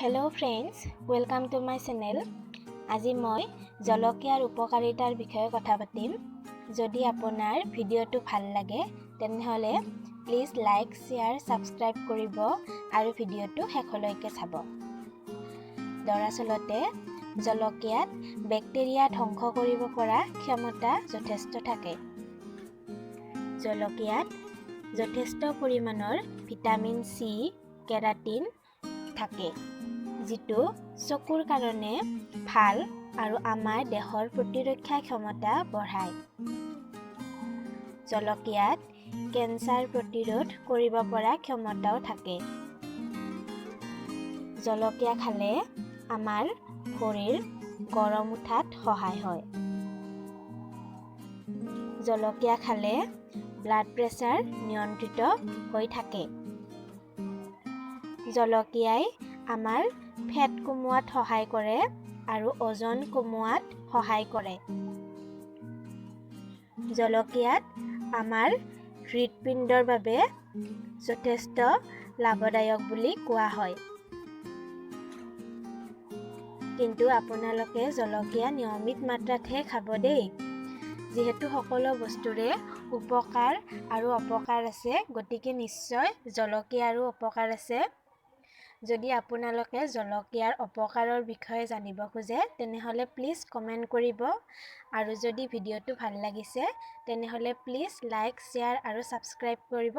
Hello friends, welcome to my channel. আজি মই জলকীয়াৰ উপকাৰিতাৰ বিষয়ে কথা পাতিম। যদি আপোনাৰ ভিডিঅ'টো ভাল লাগে তেনহলে প্লিজ লাইক, শেয়াৰ, সাবস্ক্ৰাইব কৰিব আৰু ভিডিঅ'টো শেষলৈকে চাব। দৰাচলতে জলকীয়াত বেক্টেৰিয়া ধ্বংস কৰিব পৰা ক্ষমতা যথেষ্ট থাকে। জলকীয়াত যথেষ্ট পৰিমাণৰ ভিটামিন সি, কেৰাটিন থাকে, যিটো চকুৰ কাৰণে ভাল আৰু আমাৰ দেহৰ প্ৰতিৰক্ষা ক্ষমতা বঢ়ায়। জলকীয়াত কেঞ্চাৰ প্ৰতিৰোধ কৰিব পৰা ক্ষমতাও থাকে। জলকীয়া খালে আমাৰ শৰীৰ গৰম উঠাত সহায় হয়। জলকীয়া খালে ব্লাড প্ৰেছাৰ নিয়ন্ত্ৰিত হৈ থাকে। জলকীয়াই আমাৰ ফেট কমোৱাত সহায় কৰে আৰু ওজন কমোৱাত সহায় কৰে। জলকীয়াত আমাৰ হৃদপিণ্ডৰ বাবে যথেষ্ট লাভদায়ক বুলি কোৱা হয়। কিন্তু আপোনালোকে জলকীয়া নিয়মিত মাত্ৰাতহে খাব দেই। যিহেতু সকলো বস্তুৰে উপকাৰ আৰু অপকাৰ আছে, গতিকে নিশ্চয় জলকীয়াৰো উপকাৰ আছে। যদি আপোনালোকে জলকীয়াৰ অপকাৰৰ বিষয়ে জানিব খোজে তেনেহলে প্লিজ কমেন্ট কৰিব আৰু যদি ভিডিঅ'টো ভাল লাগিছে তেনেহলে প্লিজ লাইক, শেয়াৰ আৰু সাবস্ক্ৰাইব কৰিব।